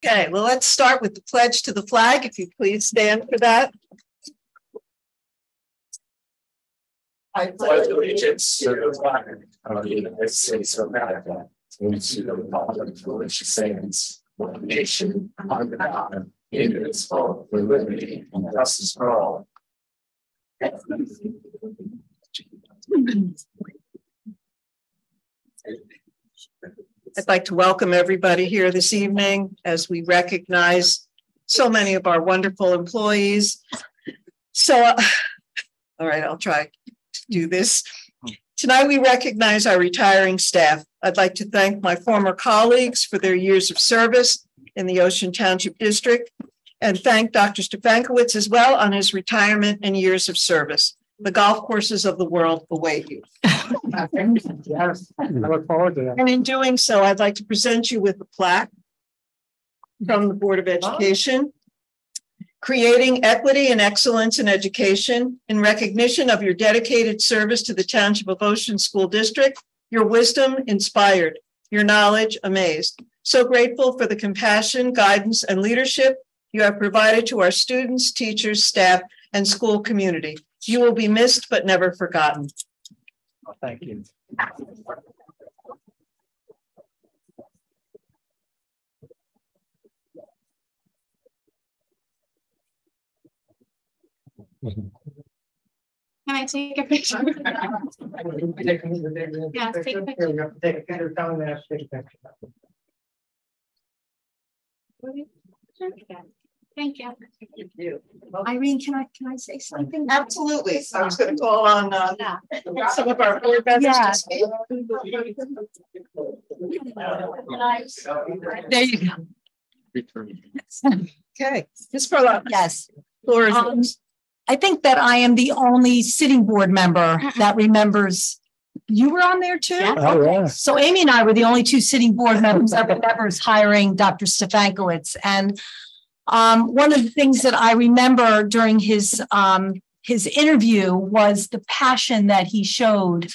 Okay, well, let's start with the pledge to the flag. If you please stand for that. I pledge allegiance to the flag of the United States of America and to the republic for which it stands, one nation, under God, indivisible, with liberty and justice for all. I'd like to welcome everybody here this evening as we recognize so many of our wonderful employees. So, all right, I'll try to do this. Tonight, we recognize our retiring staff. I'd like to thank my former colleagues for their years of service in the Ocean Township District, and thank Dr. Stefankowitz as well on his retirement and years of service. The golf courses of the world await you. Yes, I look forward to that. And in doing so, I'd like to present you with a plaque from the Board of Education, creating equity and excellence in education in recognition of your dedicated service to the Township of Ocean School District, your wisdom inspired, your knowledge amazed. So grateful for the compassion, guidance, and leadership you have provided to our students, teachers, staff, and school community. You will be missed, but never forgotten. Oh, thank you. Can I take a picture? Yeah, take a picture. Take a picture. Thank you. Thank you. Irene, can I say something? Absolutely. I was going to call on some of our board members to speak. There you go. Okay, Ms. Perlow. Yes. Floor is yours. I think that I am the only sitting board member that remembers. You were on there too? Yeah. Oh, yeah. So Amy and I were the only two sitting board members that remembers hiring Dr. Stefankowitz. And one of the things that I remember during his interview was the passion that he showed,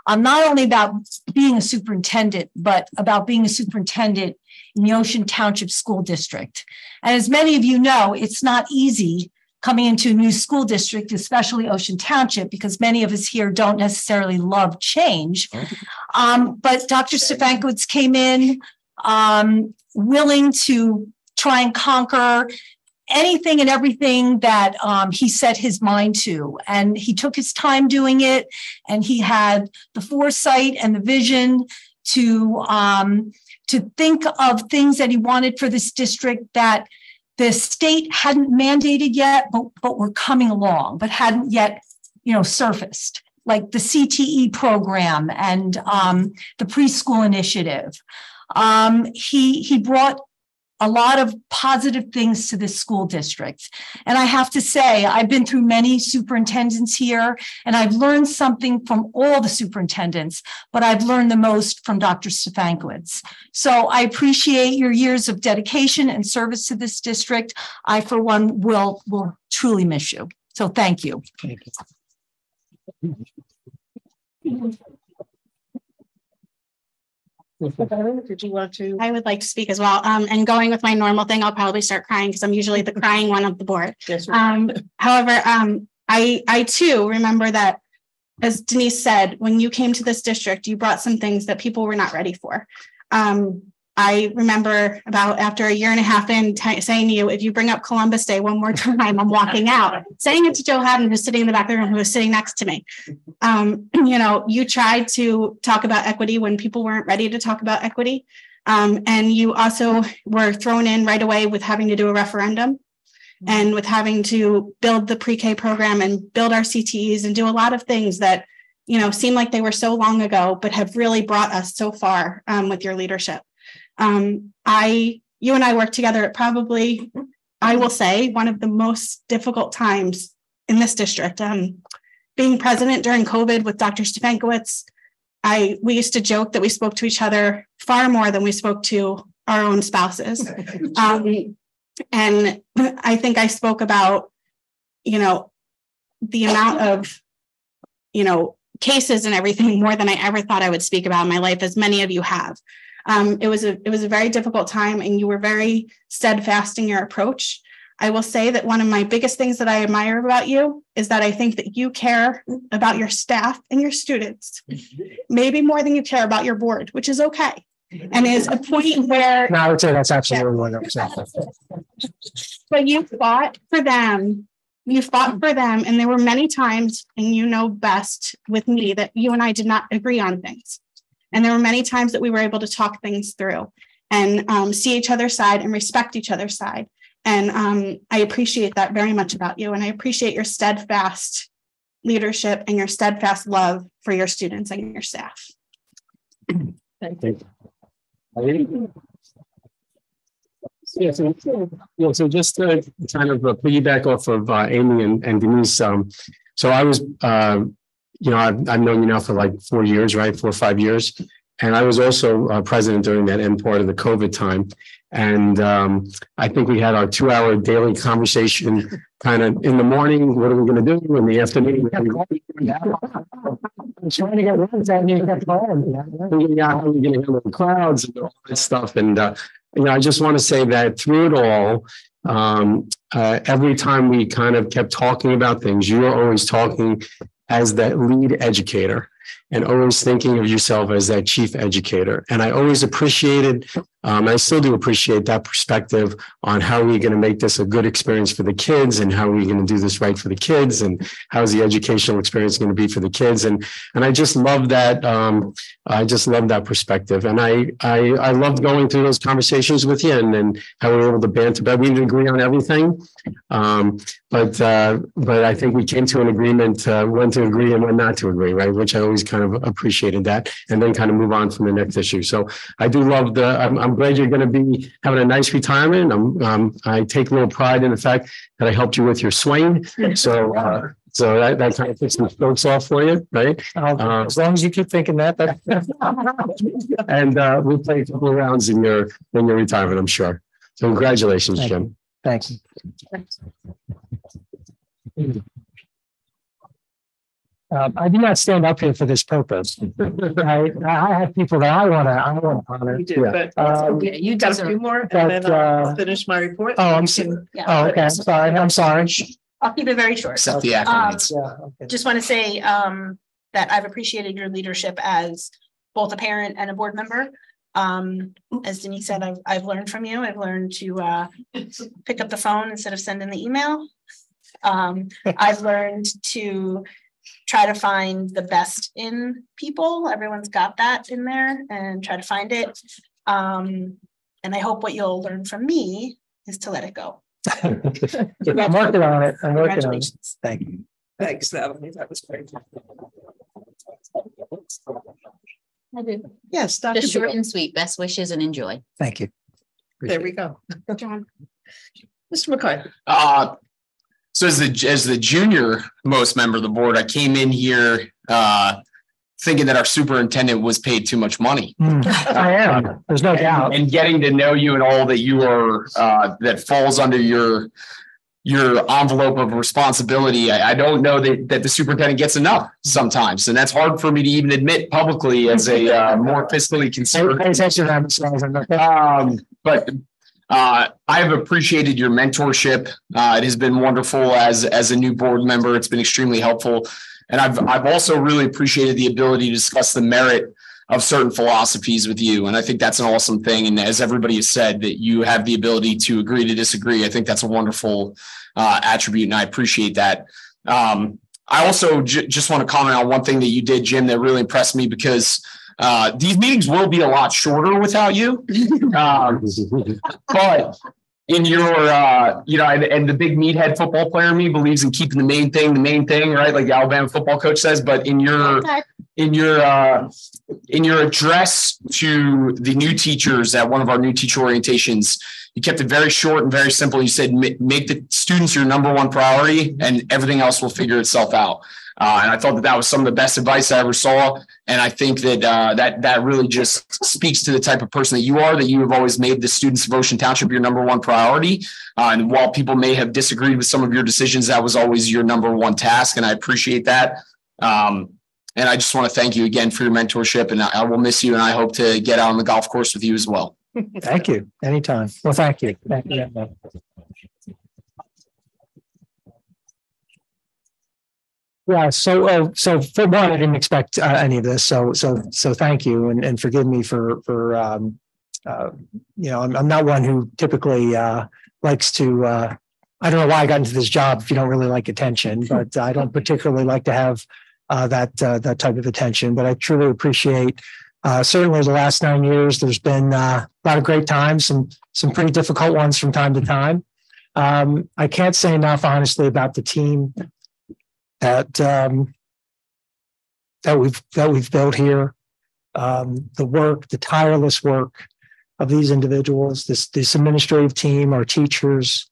not only about being a superintendent, but about being a superintendent in the Ocean Township School District. And as many of you know, it's not easy coming into a new school district, especially Ocean Township, because many of us here don't necessarily love change. But Dr. Stefankowitz came in willing to try and conquer anything and everything that he set his mind to. And he took his time doing it, and he had the foresight and the vision to think of things that he wanted for this district that the state hadn't mandated yet, but were coming along, but hadn't yet, surfaced, like the CTE program and the preschool initiative. He brought a lot of positive things to this school district. And I have to say, I've been through many superintendents here, and I've learned something from all the superintendents, but I've learned the most from Dr. Stefankowitz. So I appreciate your years of dedication and service to this district. I, for one, will truly miss you. So thank you. Thank you. Did you want to? I would like to speak as well. And going with my normal thing, I'll probably start crying because I'm usually the crying one of the board. Yes, however, I too remember that, as Denise said, when you came to this district, you brought some things that people were not ready for. I remember about after a year and a half in saying to you, if you bring up Columbus Day one more time, I'm walking out. Saying it to Joe Haddon, who's sitting in the back of the room, who was sitting next to me. You tried to talk about equity when people weren't ready to talk about equity. And you also were thrown in right away with having to do a referendum and with having to build the pre-K program and build our CTEs and do a lot of things that, seem like they were so long ago, but have really brought us so far with your leadership. You and I worked together at probably, I will say, one of the most difficult times in this district. Being president during COVID with Dr. Stefankowitz, we used to joke that we spoke to each other far more than we spoke to our own spouses. And I think I spoke about, the amount of, cases and everything more than I ever thought I would speak about in my life, as many of you have. It was a very difficult time, and you were very steadfast in your approach. I will say that one of my biggest things that I admire about you is that I think that you care about your staff and your students, maybe more than you care about your board, which is okay. And is a point where— No, I would say that's absolutely what I'm saying. But you fought for them. You fought for them. And there were many times, and you know best with me, that you and I did not agree on things. And there were many times that we were able to talk things through and see each other's side and respect each other's side. And I appreciate that very much about you. And I appreciate your steadfast leadership and your steadfast love for your students and your staff. Thank you. Yeah, so just to kind of piggyback off of Amy and Denise. So I was, I've known you now for like 4 years, right? 4 or 5 years. And I was also president during that end part of the COVID time. And I think we had our 2-hour daily conversation kind of in the morning. What are we going to do? In the afternoon? I'm trying to get runs out and you kept calling. How are we going to handle the crowds and all that stuff? And, I just want to say that through it all, every time we kind of kept talking about things, you were always talking as that lead educator and always thinking of yourself as that chief educator. And I always appreciated, I still do appreciate that perspective on how are we going to make this a good experience for the kids and how are we going to do this right for the kids and how's the educational experience going to be for the kids. And I just love that. I just love that perspective. And I loved going through those conversations with you and how we were able to banter, but we didn't agree on everything. But I think we came to an agreement when to agree and when not to agree, right? Which I always kind of appreciated that, and then kind of move on from the next issue. So I do love I'm glad you're going to be having a nice retirement. I take a little pride in the fact that I helped you with your swing. So that kind of takes some strokes off for you, right? As long as you keep thinking that. And we'll play a couple of rounds in your retirement, I'm sure. So congratulations, Jim. Thanks. I do not stand up here for this purpose. I have people that I want to honor. You do, but you got a few more, and then I'll finish my report. Oh, okay. I'm sorry. I'll keep it very short. Except the accolades. Just want to say that I've appreciated your leadership as both a parent and a board member. As Denise said, I've learned from you. I've learned to pick up the phone instead of sending the email. I've learned to try to find the best in people. Everyone's got that in there, and try to find it. And I hope what you'll learn from me is to let it go. I'm working on it. Congratulations. Thank you. Thanks, Natalie. That was great. I do. Yes, Dr. Just short Bill. and sweet. Best wishes and enjoy. Thank you. There we go. John. Mr. McCoy. So as the junior most member of the board, I came in here thinking that our superintendent was paid too much money. I am. There's no doubt. And getting to know you and all that you are that falls under your envelope of responsibility. I don't know that the superintendent gets enough sometimes. And that's hard for me to even admit publicly as a more fiscally concerned. But I have appreciated your mentorship. It has been wonderful as a new board member. It's been extremely helpful. And I've also really appreciated the ability to discuss the merit of certain philosophies with you. And I think that's an awesome thing. And as everybody has said, that you have the ability to agree to disagree. I think that's a wonderful attribute, and I appreciate that. I also just want to comment on one thing that you did, Jim, that really impressed me, because these meetings will be a lot shorter without you. But in your, and the big meathead football player in me believes in keeping the main thing, right? Like the Alabama football coach says. But in your address to the new teachers at one of our new teacher orientations, you kept it very short and very simple. You said, make the students your number one priority and everything else will figure itself out. And I thought that was some of the best advice I ever saw. And I think that that really just speaks to the type of person that you are, that you have always made the students of Ocean Township your number one priority. And while people may have disagreed with some of your decisions, that was always your number one task. And I appreciate that. And I just want to thank you again for your mentorship, and I will miss you, and I hope to get out on the golf course with you as well. Thank you. Anytime. Well, thank you. Thank you. Yeah. So for one, I didn't expect any of this. So thank you, and forgive me for I'm not one who typically likes to. I don't know why I got into this job if you don't really like attention, but I don't particularly like to have that type of attention. But I truly appreciate. Certainly, the last 9 years, there's been a lot of great times and some pretty difficult ones from time to time. I can't say enough, honestly, about the team that we've built here. The tireless work of these individuals, this administrative team, our teachers,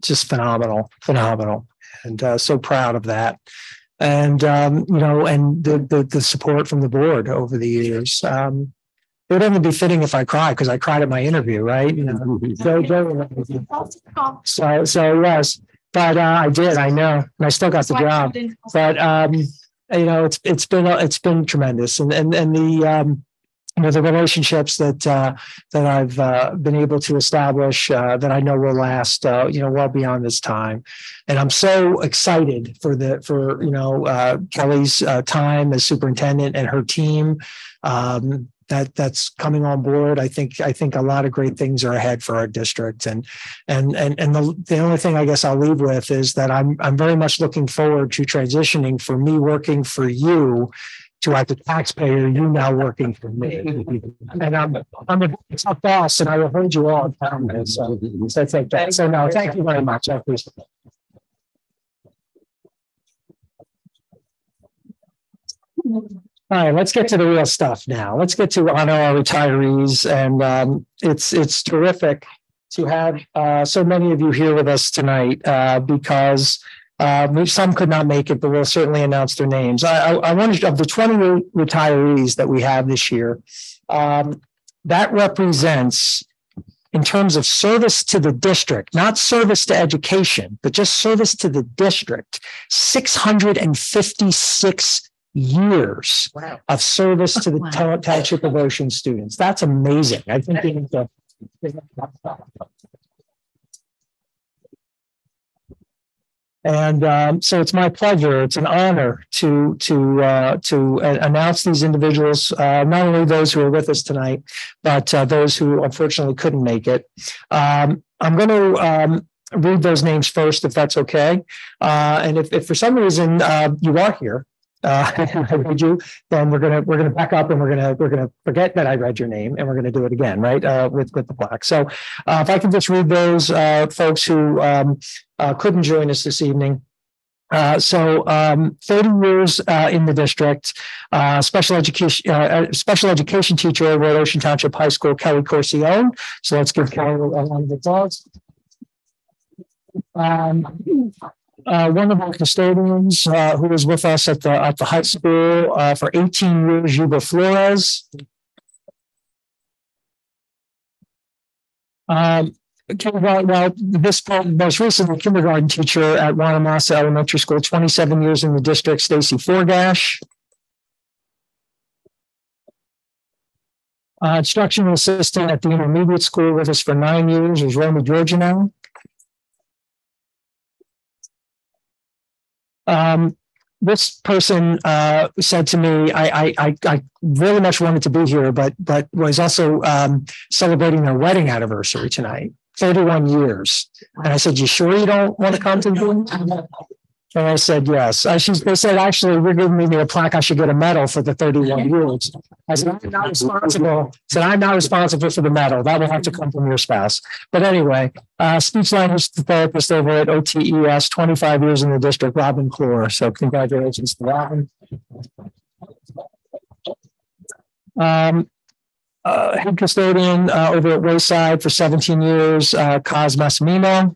just phenomenal, and so proud of that. And and the support from the board over the years. It would only be fitting if I cried, because I cried at my interview, right? So yes, but I did. I know, and I still got the job. But it's been tremendous, and the relationships that I've been able to establish that I know will last well beyond this time, and I'm so excited for Kelly's time as superintendent and her team that's coming on board. I think a lot of great things are ahead for our district, and the only thing I guess I'll leave with is that I'm very much looking forward to transitioning from me working for you to, as a taxpayer, you now working for me. And I'm a tough boss, and I will hold you all accountable. So no, thank you very much. I appreciate it. All right, let's get to the real stuff now. Let's get to honor our retirees, and it's terrific to have so many of you here with us tonight because. Some could not make it, but we'll certainly announce their names. I wanted, of the 20 retirees that we have this year, that represents, in terms of service to the district, not service to education, but just service to the district, 656 years of service to the Township of Ocean students. That's amazing. I think we need to. And so it's my pleasure. It's an honor to announce these individuals, not only those who are with us tonight, but those who unfortunately couldn't make it. I'm going to read those names first, if that's okay. And if for some reason you are here, I read you, then we're gonna back up, and we're gonna forget that I read your name, and we're gonna do it again, right? With the plaque. So if I can just read those folks who couldn't join us this evening. 30 years in the district, special education teacher over at Ocean Township High School, Kelly Corcione. So let's give Kelly a round of applause. One of our custodians who was with us at the high school for 18 years, Yuba Flores. This most recently kindergarten teacher at Wanamassa Elementary School, 27 years in the district, Stacy Forgash. Instructional assistant at the intermediate school with us for 9 years is Romy Georgiano. This person said to me, I really much wanted to be here, but was also celebrating their wedding anniversary tonight, 31 years. And I said, "You sure you don't want to come to the wedding?" And I said, yes. They said, actually, we're giving me a plaque. I should get a medal for the 31 years. I said, I'm not responsible. I'm not responsible for the medal. That will have to come from your spouse. But anyway, speech language therapist over at OTES, 25 years in the district, Robin Clore. So congratulations to Robin. Head custodian over at Wayside for 17 years, Kaz Massimino.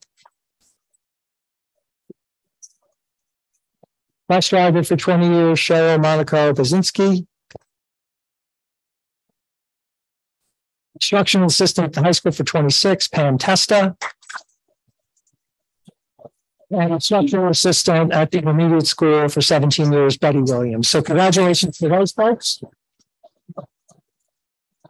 Bus driver for 20 years, Cheryl Monaco Bazinski. Instructional assistant at the high school for 26, Pam Testa. and instructional assistant at the intermediate school for 17 years, Betty Williams. So congratulations to those folks.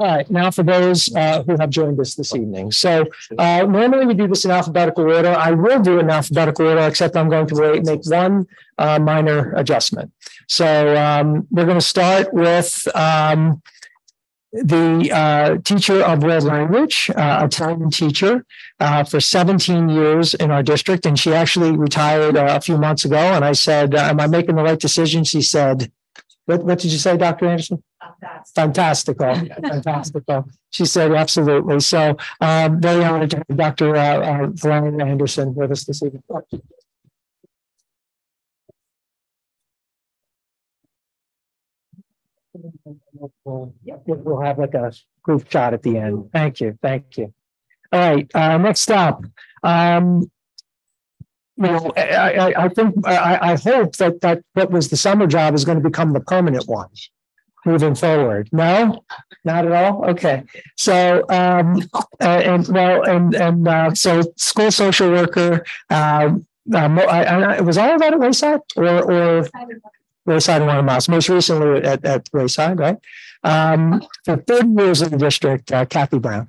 All right, now for those who have joined us this evening. So normally we do this in alphabetical order. I will do it in alphabetical order, except I'm going to make one minor adjustment. So we're going to start with the teacher of world language, Italian teacher for 17 years in our district. And she actually retired a few months ago. And I said, am I making the right decision? She said, what did you say, Dr. Anderson? Fantastical. Fantastical. She said, absolutely. So very honored to have Dr. Glenn Anderson with us this evening. We'll have like a group shot at the end. Thank you. Thank you. All right. Next up. I think I hope that what was the summer job is going to become the permanent one moving forward. No, not at all. Okay. So so school social worker. It was all about at Wayside or Wayside and 1 Miles. Most recently at Wayside, right? For 30 years in the district, Kathy Brown.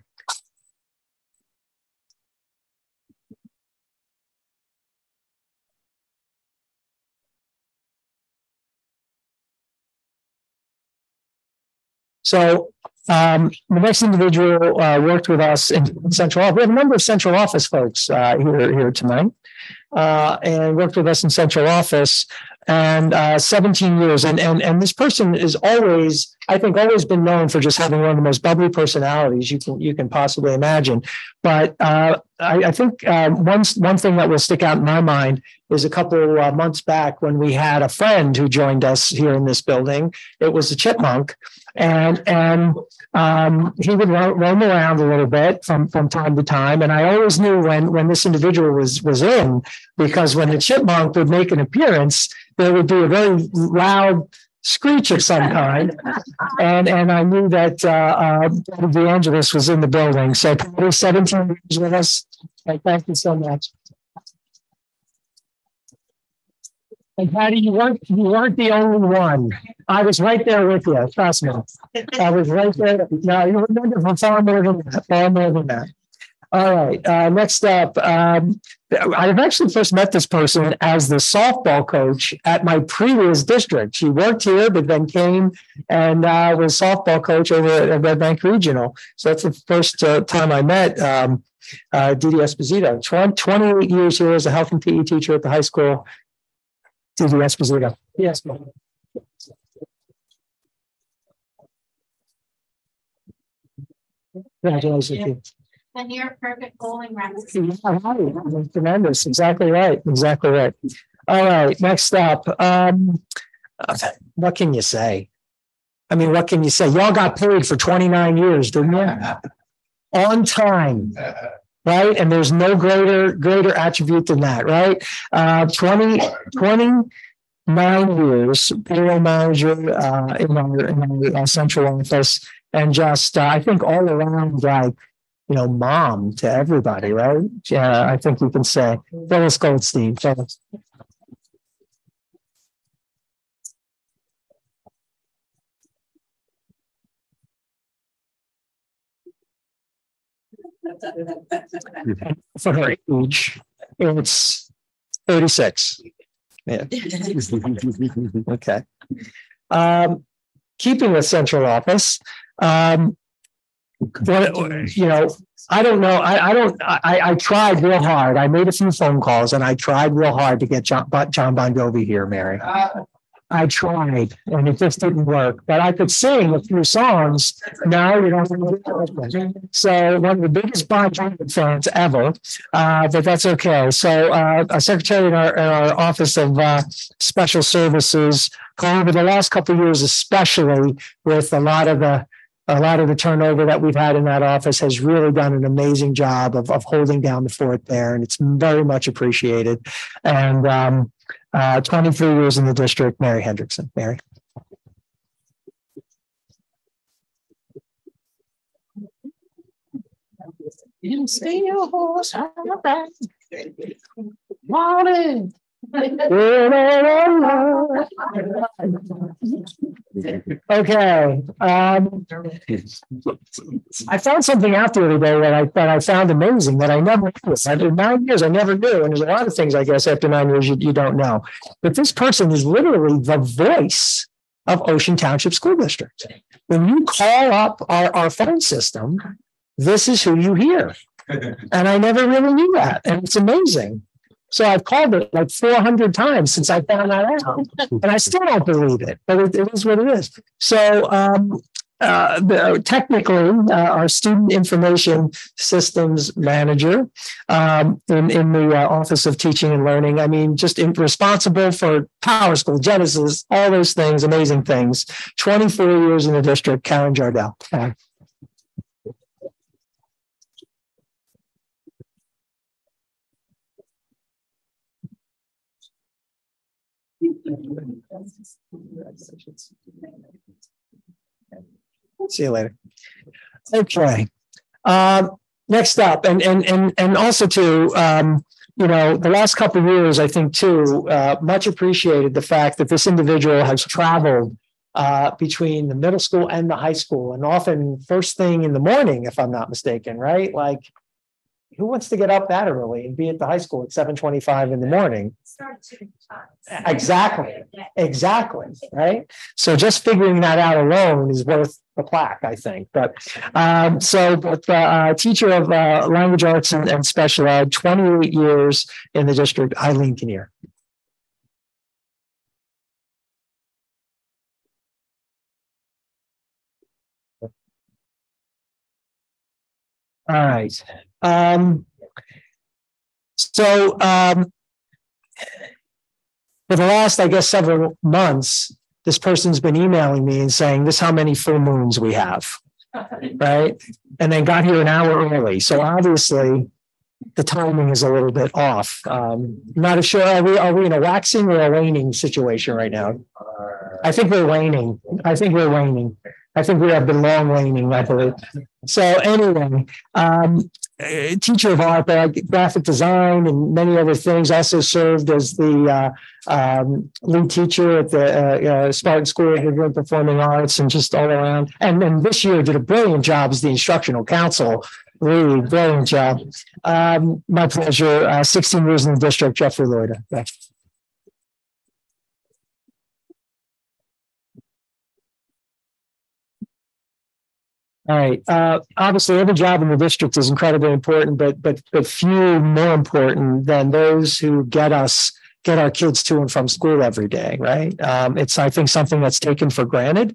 So the next individual worked with us in central office. We have a number of central office folks here tonight, and worked with us in central office and 17 years. And this person is always, I think, always been known for just having one of the most bubbly personalities you can possibly imagine. But I think one thing that will stick out in my mind is a couple of months back when we had a friend who joined us here in this building. It was a chipmunk. And he would roam around a little bit from time to time. And I always knew when this individual was in, because when the chipmunk would make an appearance, there would be a very loud screech of some kind. And I knew that DeAngelis was in the building. So 17 years with us. Thank you so much. And Patty, you weren't the only one. I was right there with you. Trust me. I was right there. No, you remember from far more than that. All right. Next up, I've actually first met this person as the softball coach at my previous district. She worked here, but then came and was softball coach over at Red Bank Regional. So that's the first time I met Didi Esposito. 28 years here as a health and PE teacher at the high school. Didi Esposito. Yes, ma'am. Congratulations. And you're perfect bowling reference. Tremendous. Exactly right. Exactly right. All right. Next up. What can you say? I mean, what can you say? Y'all got paid for 29 years, didn't you? On time. Right. And there's no greater attribute than that, right? 29 years, payroll manager in our central office, and just I think all around, like, mom to everybody, right? Yeah, I think we can say. Phyllis Goldstein. Phyllis. For her age, it's 36. Yeah. Okay. Keeping with central office. I don't know. I tried real hard. I made a few phone calls and I tried real hard to get John Bon Jovi here, Mary. I tried and it just didn't work, but I could sing a few songs. No, you don't. So one of the biggest Bon Jovi fans ever, but that's okay. So a secretary in our Office of Special Services, over the last couple of years, especially with a lot of the turnover that we've had in that office, has really done an amazing job of holding down the fort there. And it's very much appreciated. And 23 years in the district, Mary Hendrickson. Mary. You stay your horse on the back. Morning. Okay. I found something out the other day that I found amazing that I never knew. After 9 years, I never knew. And there's a lot of things, I guess, after 9 years you don't know. But this person is literally the voice of Ocean Township School District. When you call up our phone system, this is who you hear. And I never really knew that. And it's amazing. So I've called it like 400 times since I found that out. And I still don't believe it, but it is what it is. So technically, our student information systems manager in the Office of Teaching and Learning, I mean, just responsible for Power School, Genesis, all those things, amazing things. 24 years in the district, Karen Jardell. See you later. Okay. Next up, and also too, the last couple of years, I think too, much appreciated the fact that this individual has traveled between the middle school and the high school, and often first thing in the morning, if I'm not mistaken, right? Like, who wants to get up that early and be at the high school at 7:25 in the morning? Exactly. Right. So just figuring that out alone is worth the plaque, I think. But teacher of language arts and special ed, 28 years in the district, Eileen Kinnear. All right. For the last, I guess, several months, this person's been emailing me and saying, this is how many full moons we have, right? And then got here an hour early. So obviously, the timing is a little bit off. Not sure, are we in a waxing or a waning situation right now? I think we're waning. I think we have been long waning, I believe. So anyway, teacher of art, graphic design, and many other things. Also served as the lead teacher at the Spartan School of Performing Arts, and just all around. And then this year did a brilliant job as the instructional council. Really brilliant job. My pleasure. 16 years in the district, Jeffrey Lloyd. All right. Obviously, every job in the district is incredibly important, but few more important than those who get our kids to and from school every day. Right. It's, I think, something that's taken for granted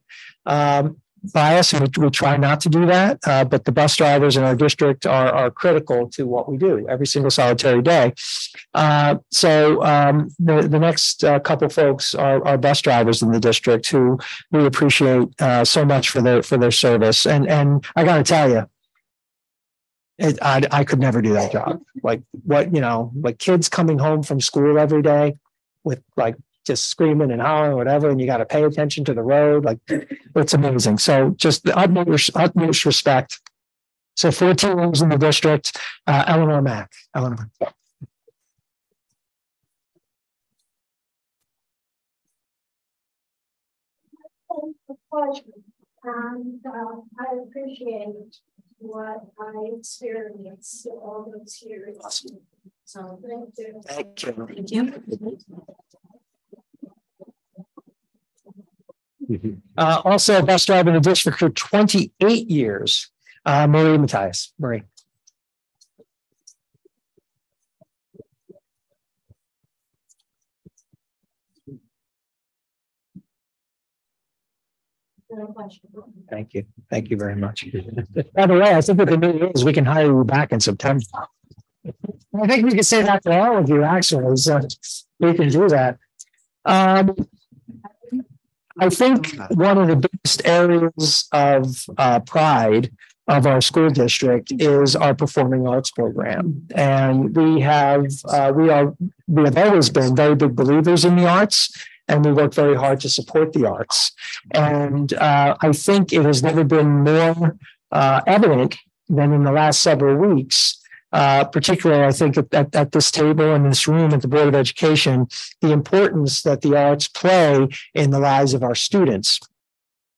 by us, and we try not to do that. But the bus drivers in our district are critical to what we do every single solitary day. The next couple folks are bus drivers in the district who we appreciate so much for their service. And I got to tell you, I could never do that job. Like kids coming home from school every day with just screaming and hollering, whatever, and you got to pay attention to the road. Like, it's amazing. So just the utmost respect. So 14 years in the district, Eleanor Mack. Eleanor. And I appreciate what I experienced all those years. So thank you. Thank you. Thank you. Also, bus driver in the district for 28 years, Marie Matthias. Marie. Thank you. Thank you very much. By the way, I think what the new is we can hire you back in September. I think we can say that to all of you, actually. So we can do that. I think one of the biggest areas of pride of our school district is our performing arts program, and we have always been very big believers in the arts, and we work very hard to support the arts. And I think it has never been more evident than in the last several weeks particularly I think at this table in this room at the Board of Education, the importance that the arts play in the lives of our students.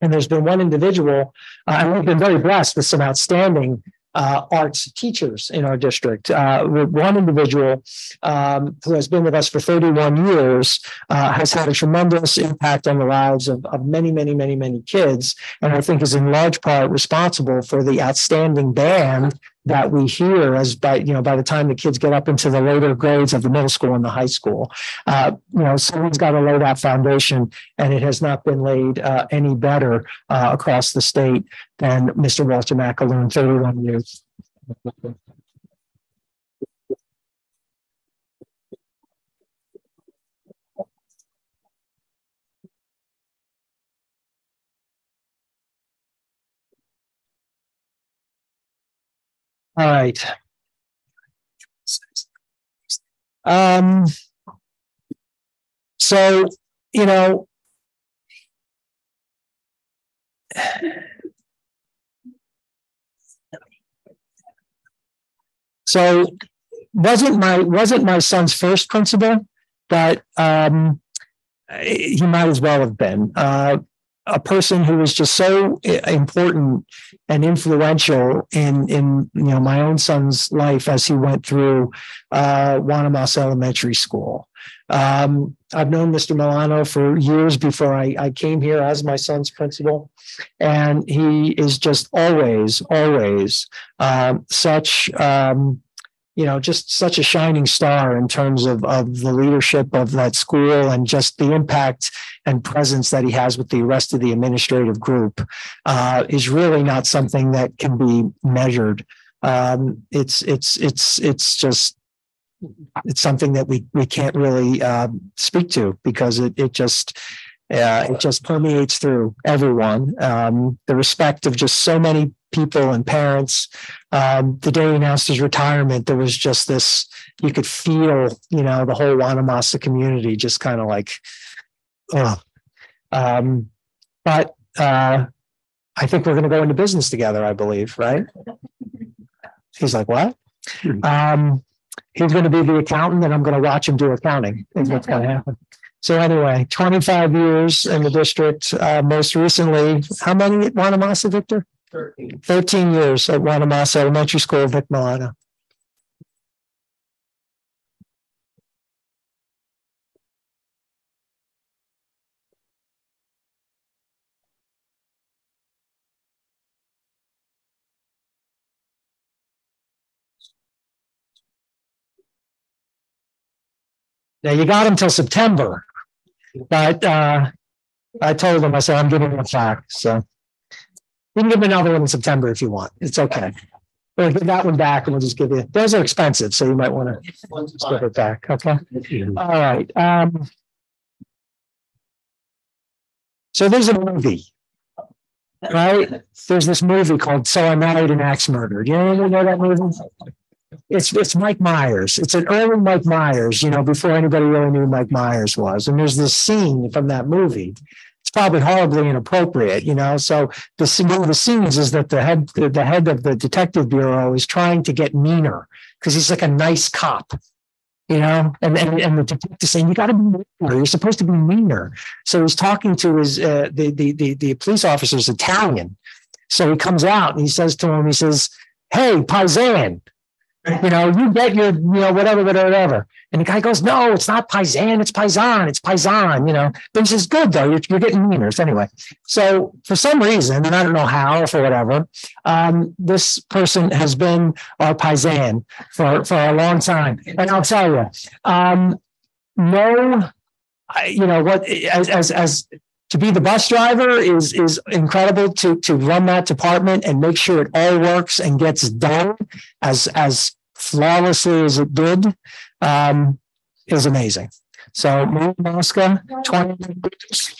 And there's been one individual, and we've been very blessed with some outstanding arts teachers in our district. One individual who has been with us for 31 years has had a tremendous impact on the lives of many, many, many, many kids, and I think is in large part responsible for the outstanding band that we hear as by the time the kids get up into the later grades of the middle school and the high school. Someone's got to lay that foundation, and it has not been laid any better across the state than Mr. Walter McAloon, 31 years. All right. So, so wasn't my son's first principal, but he might as well have been. A person who was just so important and influential in my own son's life as he went through Wanamass Elementary School. I've known Mr. Milano for years before I came here as my son's principal, and he is just always such just such a shining star in terms of the leadership of that school and just the impact and presence that he has with the rest of the administrative group is really not something that can be measured. It's something that we can't really speak to because it just permeates through everyone. The respect of just so many people and parents. The day he announced his retirement, there was just this, you could feel, the whole Wanamassa community just kind of like, oh. But I think we're going to go into business together, I believe, right? He's like, what? He's going to be the accountant and I'm going to watch him do accounting. Is what's going to happen. So anyway, 25 years in the district, most recently, how many at Wanamassa, Victor? 13 years at Wanamassa Elementary School, Vic Milano. Now you got him till September, but I told him, I said, I'm giving him a plaque. So we can give him another one in September if you want. It's okay. We'll give that one back and we'll just give you, those are expensive. So you might want to give it back. Okay. All right. So there's a movie, right? There's this movie called So I Married an Axe Murderer. Do you know that movie? It's Mike Myers. It's an early Mike Myers, before anybody really knew Mike Myers was. And there's this scene from that movie. It's probably horribly inappropriate, So one of the scenes is that the head of the detective bureau is trying to get meaner because he's like a nice cop, and the detective saying, you got to be meaner. You're supposed to be meaner. So he's talking to his the police officer's Italian. So he comes out and he says to him, hey, paisan. You get your, whatever. And the guy goes, no, it's not paisan, it's paisan, But he says, good though, you're getting meaner. So anyway, so for some reason, and I don't know how or for whatever, this person has been our paisan for a long time. And I'll tell you, as to be the bus driver is incredible to run that department and make sure it all works and gets done as flawlessly as it did is amazing. So Maria Mosca, 20 years.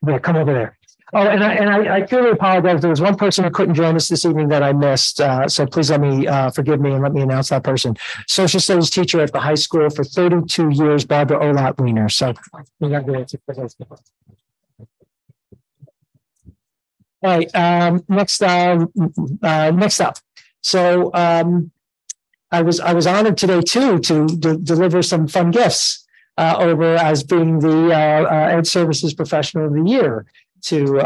Yeah, come over there. Oh, and I truly apologize. There was one person who couldn't join us this evening that I missed. So please let me forgive me and let me announce that person. Social studies teacher at the high school for 32 years, Barbara Olat Wiener. So all right. Next up. So I was honored today too to deliver some fun gifts over as being the Ed Services Professional of the Year to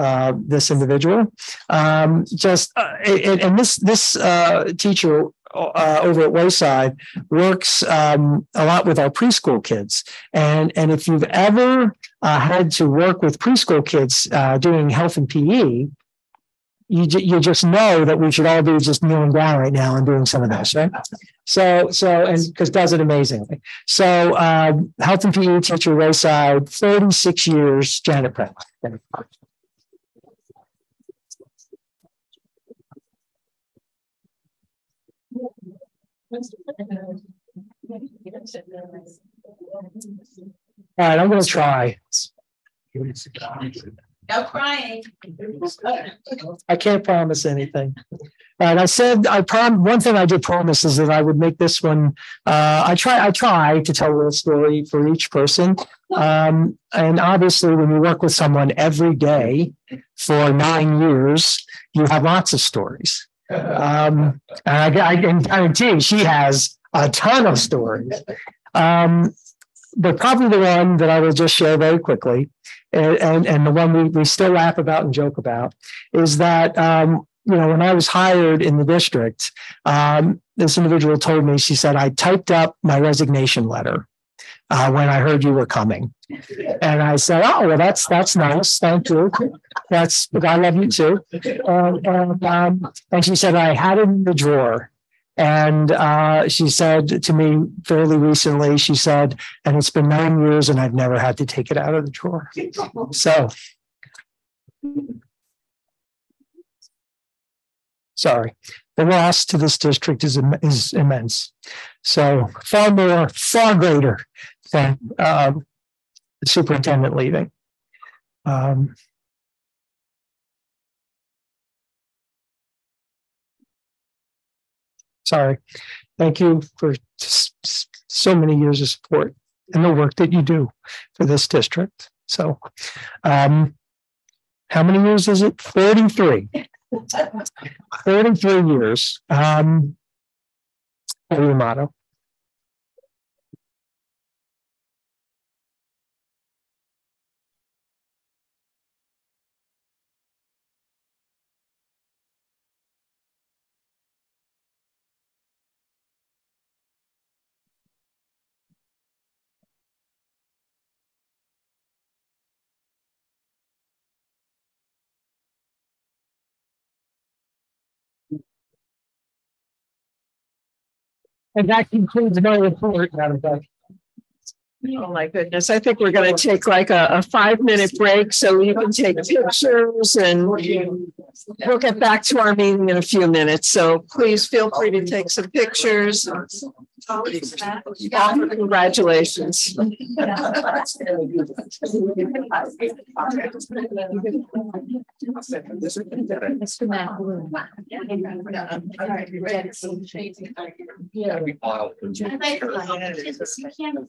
this individual. And this teacher over at Wayside works a lot with our preschool kids. And if you've ever had to work with preschool kids doing health and PE, you just know that we should all be just kneeling down right now and doing some of this, right? So and because does it amazingly. So health and PE teacher, Wayside, 36 years, Janet Pratt. All right, I'm going to try. No crying. I can't promise anything. And I said, one thing I did promise is that I would make this one. I try to tell a little story for each person. And obviously, when you work with someone every day for 9 years, you have lots of stories. And I can guarantee she has a ton of stories. But probably the one that I will just share very quickly, and the one we still laugh about and joke about, is that when I was hired in the district, this individual told me, she said, I typed up my resignation letter when I heard you were coming. And I said, oh, well, that's nice. Thank you. I love you too. And she said, I had it in the drawer. And she said to me fairly recently, she said, and it's been 9 years and I've never had to take it out of the drawer. So, sorry, the loss to this district is immense. So far greater than the superintendent leaving. Sorry. Thank you for so many years of support and the work that you do for this district. So, how many years is it? 43. 43 years. What is your motto? And that concludes my report, Madam Clerk. Oh my goodness. I think we're going to take like a 5-minute break so you can take pictures, and we'll get back to our meeting in a few minutes. So please feel free to take some pictures. Congratulations. Can't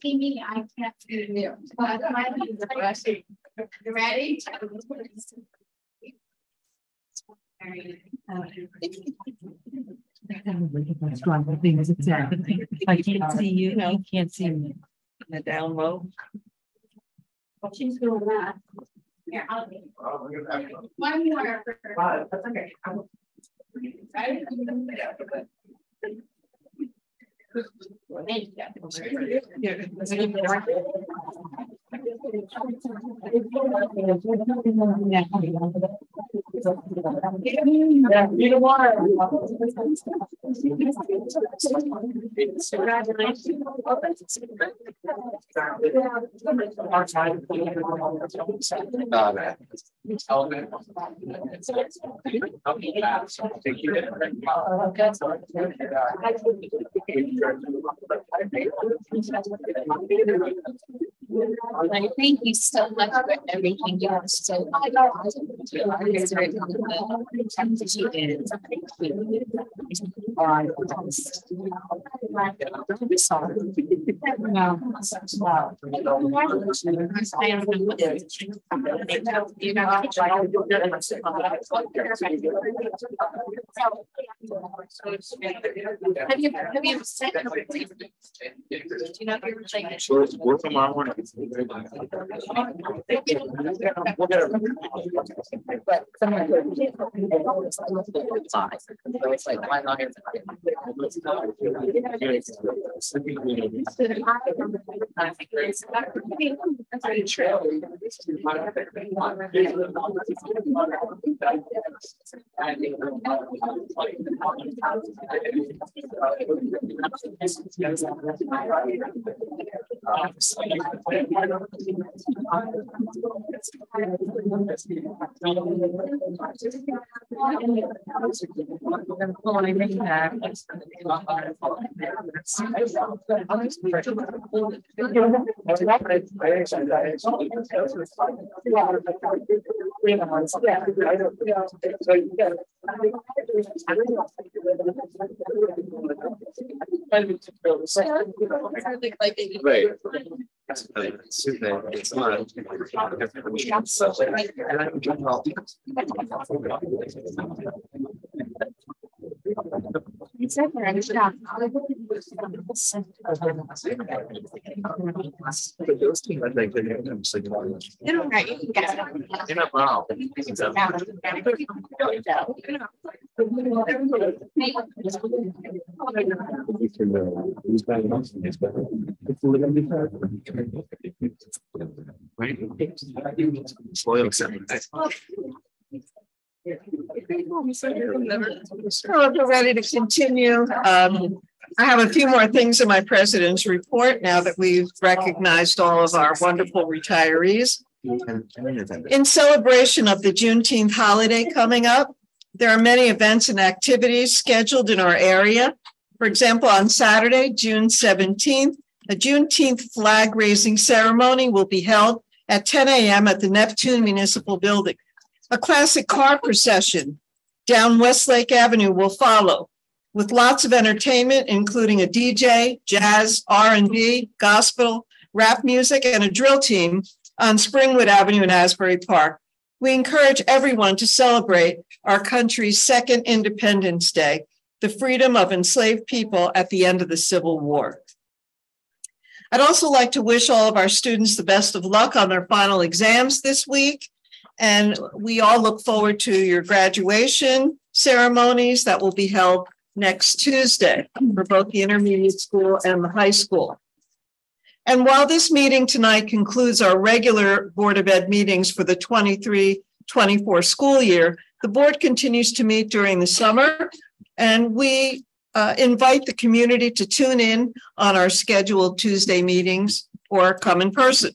see me, I can't see you. You ready? I can't see you. You can't see me. The down low. She's doing that. Here, I'll be. One more. That's okay. Thank you so much for everything you are so We're tomorrow morning. We're ready to continue. I have a few more things in my president's report now that we've recognized all of our wonderful retirees. In celebration of the Juneteenth holiday coming up, there are many events and activities scheduled in our area. For example, on Saturday, June 17th, a Juneteenth flag raising ceremony will be held at 10 a.m. at the Neptune Municipal Building. A classic car procession down Westlake Avenue will follow, with lots of entertainment, including a DJ, jazz, R&B, gospel, rap music, and a drill team on Springwood Avenue in Asbury Park. We encourage everyone to celebrate our country's second Independence Day, the freedom of enslaved people at the end of the Civil War. I'd also like to wish all of our students the best of luck on their final exams this week. And we all look forward to your graduation ceremonies that will be held next Tuesday for both the intermediate school and the high school. And while this meeting tonight concludes our regular Board of Ed meetings for the 23-24 school year, the board continues to meet during the summer, and we invite the community to tune in on our scheduled Tuesday meetings or come in person.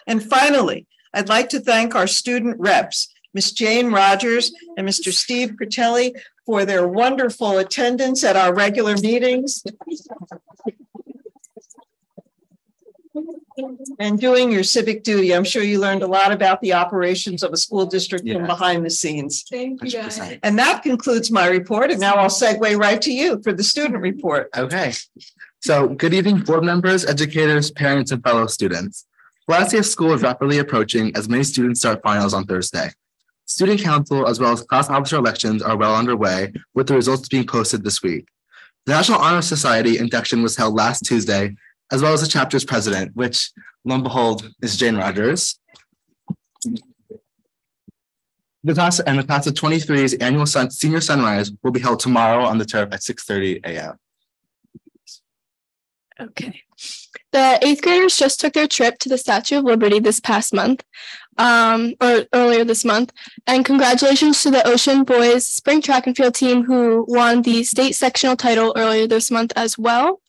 And finally, I'd like to thank our student reps, Ms. Jane Rogers and Mr. Steve Critelli, for their wonderful attendance at our regular meetings and doing your civic duty. I'm sure you learned a lot about the operations of a school district from behind the scenes. Thank you, guys. And that concludes my report. And now I'll segue right to you for the student report. Okay. So good evening, board members, educators, parents, and fellow students. Last day of school is rapidly approaching as many students start finals on Thursday. Student council, as well as class officer elections, are well underway, with the results being posted this week. The National Honor Society induction was held last Tuesday, as well as the chapter's president, which, lo and behold, is Jane Rogers. The class of 23's annual senior sunrise will be held tomorrow on the turf at 6:30 a.m. Okay. The 8th graders just took their trip to the Statue of Liberty this past month, or earlier this month. And congratulations to the Ocean Boys spring track and field team who won the state sectional title earlier this month as well.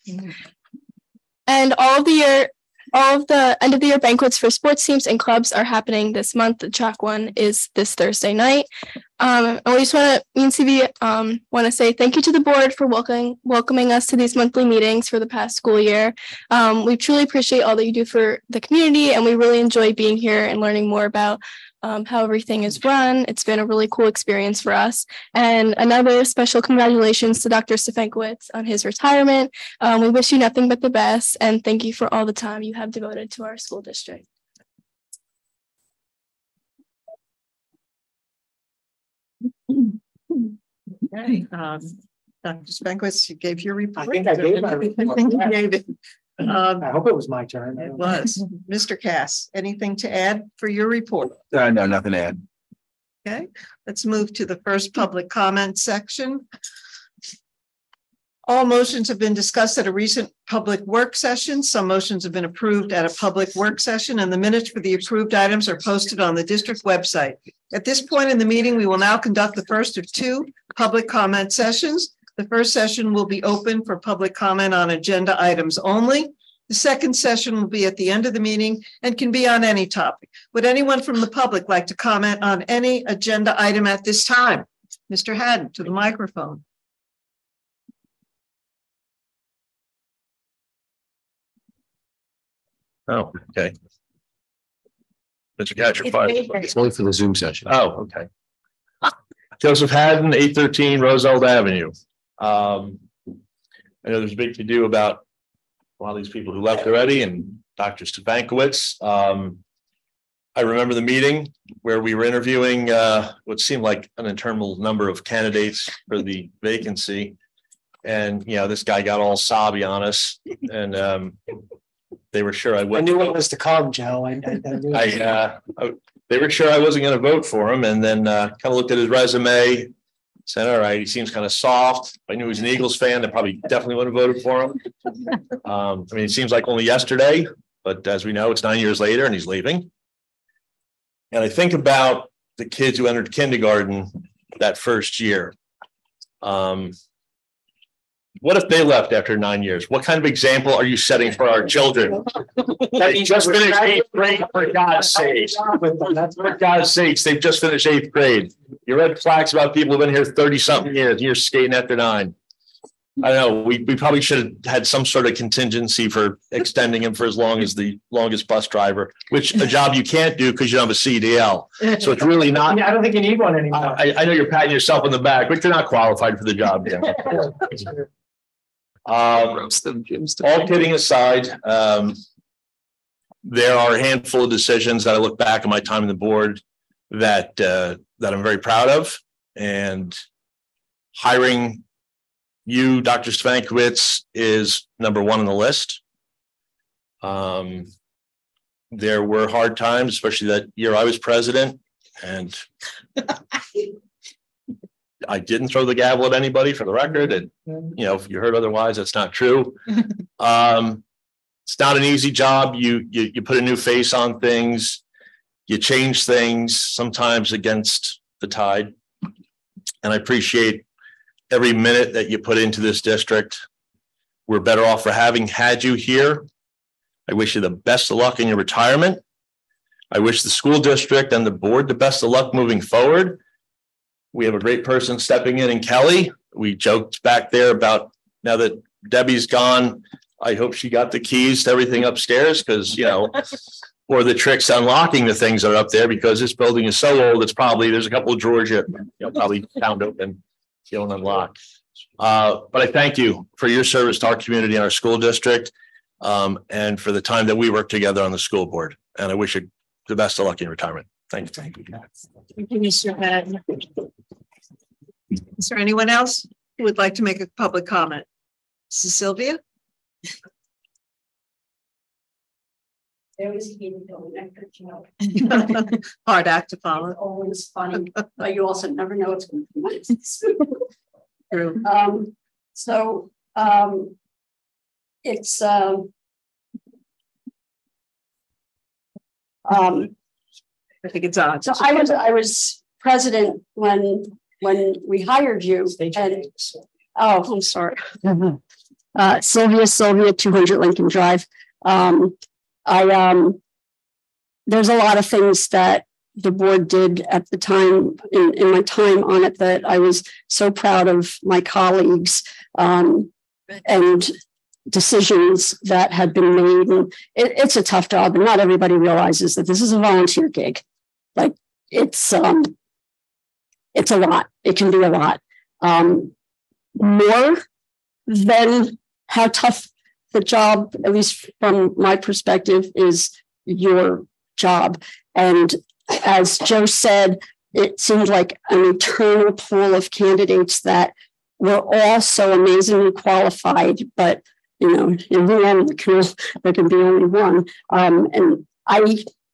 And all of the end of the year banquets for sports teams and clubs are happening this month. The track one is this Thursday night. And we just want to say thank you to the board for welcoming us to these monthly meetings for the past school year. We truly appreciate all that you do for the community, and we really enjoy being here and learning more about how everything is run. It's been a really cool experience for us. And another special congratulations to Dr. Stefankowitz on his retirement. We wish you nothing but the best, and thank you for all the time you have devoted to our school district. Okay, Dr. Stefankowitz, you gave your report. I think I gave my report. I think you gave it. I hope it was my turn. It was. Mr. Cass, anything to add for your report? No, nothing to add. Okay, let's move to the first public comment section. All motions have been discussed at a recent public work session. Some motions have been approved at a public work session, and the minutes for the approved items are posted on the district website. At this point in the meeting, we will now conduct the first of two public comment sessions. The first session will be open for public comment on agenda items only. The second session will be at the end of the meeting and can be on any topic. Would anyone from the public like to comment on any agenda item at this time? Mr. Haddon, to the microphone. Oh, okay. Mr. Catcher, It's only for the Zoom session. Oh, okay. Joseph Haddon, 813 Roosevelt Avenue. I know there's a big to do about a lot of these people who left already, and Dr. Stefankowitz. I remember the meeting where we were interviewing what seemed like an interminable number of candidates for the vacancy. And, you know, this guy got all sobby on us, and they were sure I wouldn't. I knew what was to come, Joe. They were sure I wasn't going to vote for him, and then kind of looked at his resume, said, all right, he seems kind of soft. If I knew he was an Eagles fan, I probably definitely would have voted for him. I mean, it seems like only yesterday, but as we know, it's 9 years later and he's leaving. And I think about the kids who entered kindergarten that first year. What if they left after 9 years? What kind of example are you setting for our children? They just finished 8th grade, for God's sakes. For God's sakes, they've just finished 8th grade. You read plaques about people who've been here 30-something years, and you're skating after 9. I don't know. We probably should have had some sort of contingency for extending him for as long as the longest bus driver, which a job you can't do because you don't have a CDL. So it's really not. I don't think you need one anymore. I know you're patting yourself on the back, but you're not qualified for the job. All kidding aside, there are a handful of decisions that I look back at my time on the board that I'm very proud of, and hiring you, Dr. Stefankowitz, is number one on the list. There were hard times, especially that year I was president, and I didn't throw the gavel at anybody, for the record. And, you know, if you heard otherwise, that's not true. It's not an easy job. You put a new face on things. You change things, sometimes against the tide. And I appreciate every minute that you put into this district. We're better off for having had you here. I wish you the best of luck in your retirement. I wish the school district and the board the best of luck moving forward. We have a great person stepping in Kelly. We joked back there about, now that Debbie's gone, I hope she got the keys to everything upstairs, because, you know, or the tricks unlocking the things that are up there, because this building is so old. It's probably, there's a couple of drawers you know, probably found open, you don't unlock. But I thank you for your service to our community and our school district, and for the time that we work together on the school board. And I wish you the best of luck in retirement. Thank you. Thank you, Mr. Haddon. Is there anyone else who would like to make a public comment? Sylvia? There was a meeting going Hard act to follow. Always funny, but you also never know what's going to come next. True. It's I think it's odd. so I was president when we hired you. And, oh, I'm sorry. Sylvia, 200 Lincoln Drive. There's a lot of things that the board did at the time in my time on it that I was so proud of my colleagues and decisions that had been made. And it's a tough job, and not everybody realizes that this is a volunteer gig. Like, it's a lot. It can be a lot. More than how tough the job, at least from my perspective, is your job. And as Joe said, it seemed like an eternal pool of candidates that were all so amazingly qualified, but in the end, there can be only one. And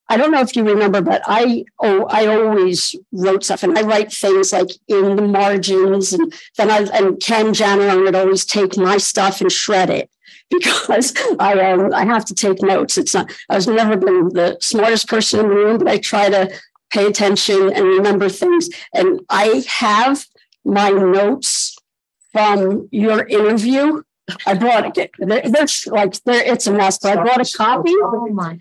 I don't know if you remember, but I always wrote stuff, and I write things like in the margins, and then Ken Janneron would always take my stuff and shred it because I have to take notes. I was never been the smartest person in the room, but I try to pay attention and remember things. And I have my notes from your interview. I brought it. It's a mess. But I brought a copy. Oh my!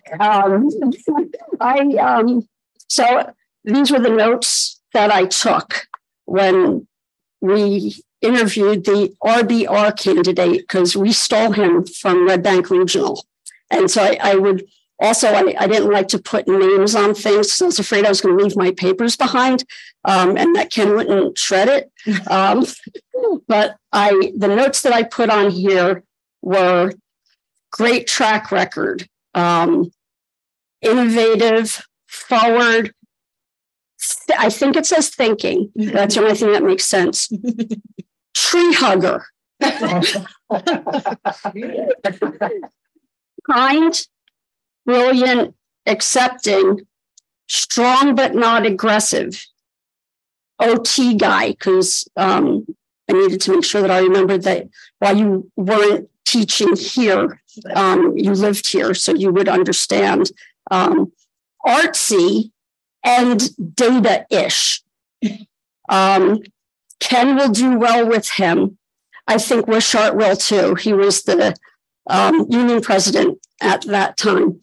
So these were the notes that I took when we interviewed the RBR candidate, because we stole him from Red Bank Regional, and so I would also I didn't like to put names on things, so I was afraid I was going to leave my papers behind, and that Ken wouldn't shred it. But the notes that I put on here were great track record, innovative, forward. I think it says thinking. That's the only thing that makes sense. Tree hugger. Kind, brilliant, accepting, strong but not aggressive. OT guy, because I needed to make sure that I remembered that while you weren't teaching here, you lived here, so you would understand. Artsy and data-ish. Ken will do well with him. I think Wishart will too. He was the union president at that time.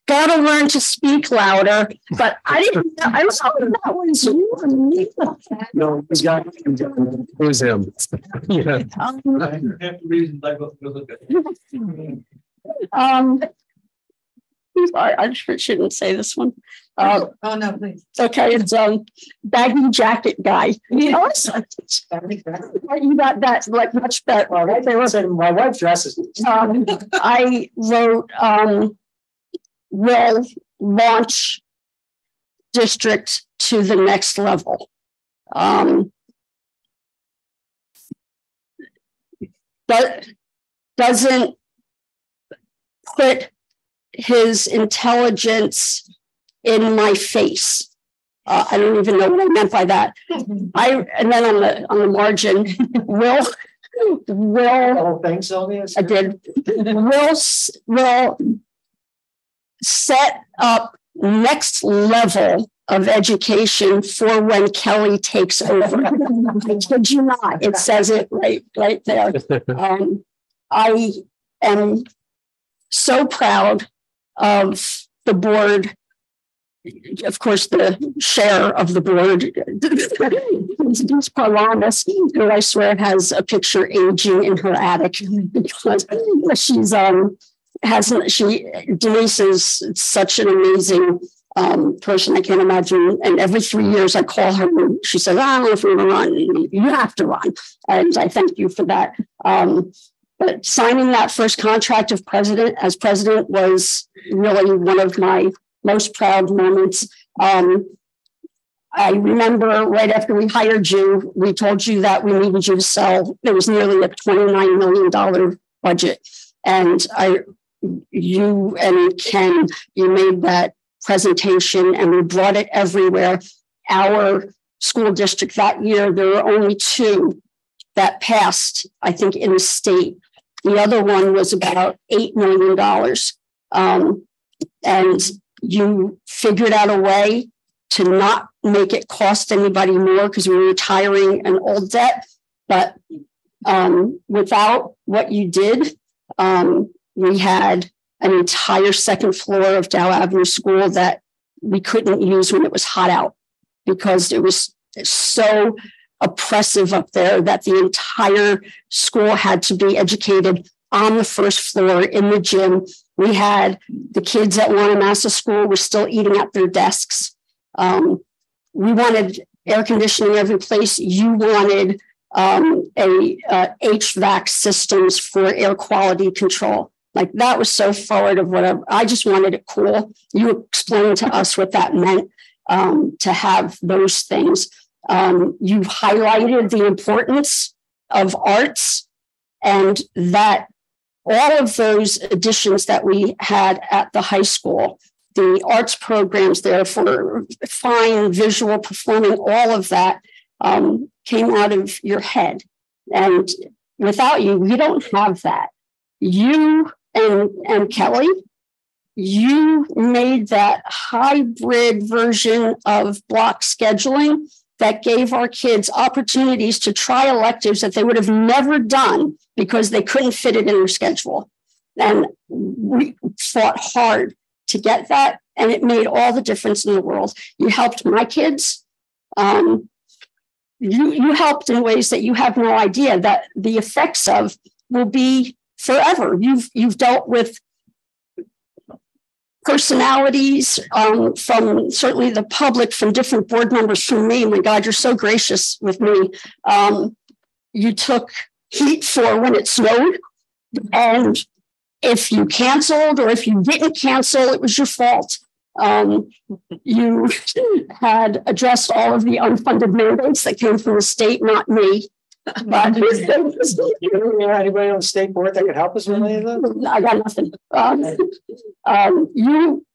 Gotta learn to speak louder, but I didn't know. I was hoping that was you and me. No, it was him. Yeah. I shouldn't say this one. Oh no, please. Okay, it's baggy jacket guy. You got that like much better. Right? My wife dresses. I wrote will launch district to the next level. But doesn't put his intelligence in my face. I don't even know what I meant by that. And then on the margin, will Oh, thanks, Sylvia. I did. Will set up next level of education for when Kelly takes over. I kid you not. It says it right there. I am so proud of the board. Of course, the chair of the board, Denise Parlamas, who I swear has a picture aging in her attic because she's Denise is such an amazing person. I can't imagine. And every 3 years I call her and she says, I don't know if you're going to run. You have to run. And I thank you for that. But signing that first contract as president was really one of my most proud moments. I remember right after we hired you, we told you that we needed you to sell. There was nearly a $29 million budget. And you and Ken, you made that presentation and we brought it everywhere. Our school district that year, there were only 2 that passed, I think, in the state. The other one was about $8 million. And you figured out a way to not make it cost anybody more because we were retiring an old debt. But without what you did, we had an entire second floor of Dow Avenue School that we couldn't use when it was hot out because it was so oppressive up there that the entire school had to be educated on the first floor in the gym. We had the kids at Wanamassa School were still eating at their desks. We wanted air conditioning every place. You wanted HVAC systems for air quality control. Like that was so forward of whatever. I just wanted it cool. You explained to us what that meant to have those things. You highlighted the importance of arts and that all of those additions that we had at the high school, the arts programs there for fine visual performing, all of that came out of your head. And without you, we don't have that. You and Kelly, you made that hybrid version of block scheduling that gave our kids opportunities to try electives that they would have never done because they couldn't fit it in their schedule. And we fought hard to get that, and it made all the difference in the world. You helped my kids. You helped in ways that you have no idea that the effects of will be forever. You've dealt with personalities from certainly the public, from different board members, from me. My God, you're so gracious with me. You took heat for when it snowed, and if you canceled or if you didn't cancel, it was your fault. You had addressed all of the unfunded mandates that came from the state, not me. But anybody on the state board that could help us with any of that? I got nothing. You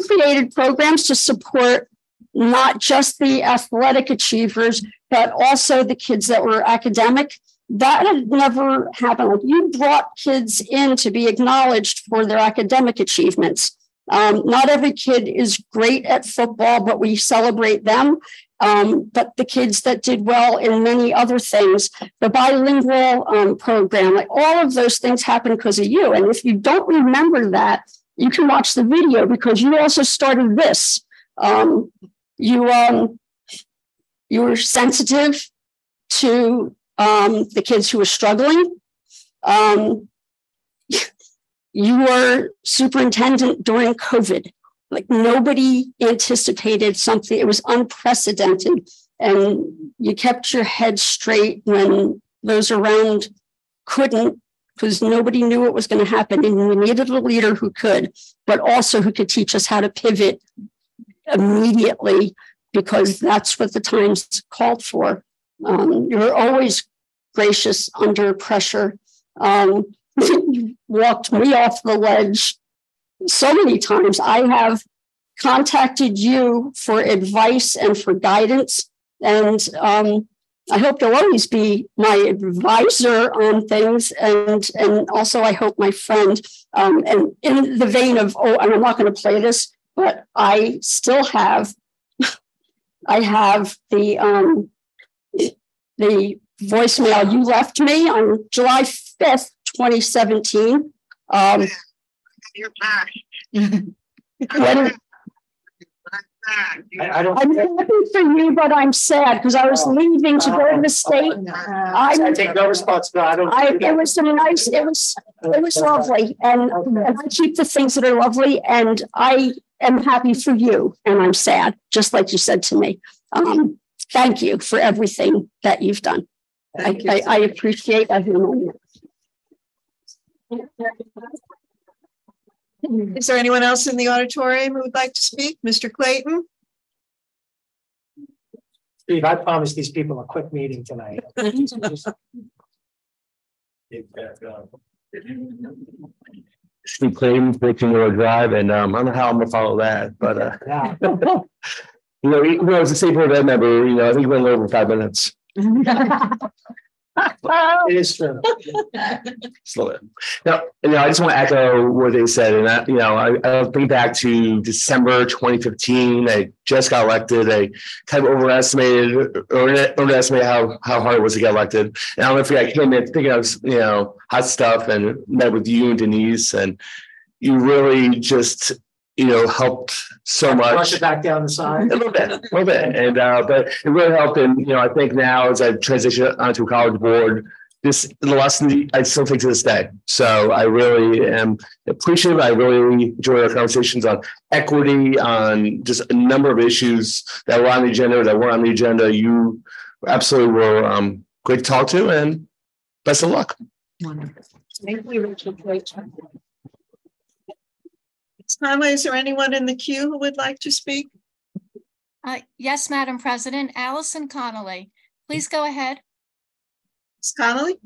created programs to support not just the athletic achievers, but also the kids that were academic. That had never happened. Like, you brought kids in to be acknowledged for their academic achievements. Not every kid is great at football, but we celebrate them. But the kids that did well in many other things, the bilingual program, like all of those things happen because of you. And if you don't remember that, you can watch the video because you also started this. You were sensitive to the kids who were struggling. You were superintendent during COVID. Like, nobody anticipated something. It was unprecedented. And you kept your head straight when those around couldn't, because nobody knew what was going to happen. And we needed a leader who could, but also who could teach us how to pivot immediately, because that's what the times called for. You're always gracious under pressure. You walked me off the ledge so many times. I have contacted you for advice and for guidance. And I hope you'll always be my advisor on things. And also, I hope my friend, and in the vein of, and I'm not going to play this, but I still have, the voicemail you left me on July 5th, 2017. You're back. I'm happy for you, but I'm sad because I was leaving to go to the state. I take no responsibility. It was nice. It was lovely, and I keep the things that are lovely. And I am happy for you, and I'm sad, just like you said to me. Thank you for everything that you've done. I appreciate every moment. Is there anyone else in the auditorium who would like to speak? Mr. Clayton? Steve, I promised these people a quick meeting tonight. Steve Clayton, 14-wheel drive, and I don't know how I'm gonna follow that, but you know, as a state board ed member, I think we went over 5 minutes. It is true. Slow it. Now, I just want to echo what they said, and I think back to December 2015. I just got elected. I kind of overestimated how hard it was to get elected. And I'll never forget, I came in thinking I was, hot stuff, and met with you and Denise, and you really just helped so much. Brush it back down the side. A little bit. And but it really helped. And I think now as I transition onto a college board, this the lesson I still take to this day. So I really am appreciative. I really enjoy our conversations on equity, on just a number of issues that were on the agenda, that weren't on the agenda. You absolutely were great to talk to, and best of luck. Thank you, Richard. Conway, is there anyone in the queue who would like to speak? Yes, Madam President. Allison Connolly. Please go ahead. Ms. Connolly?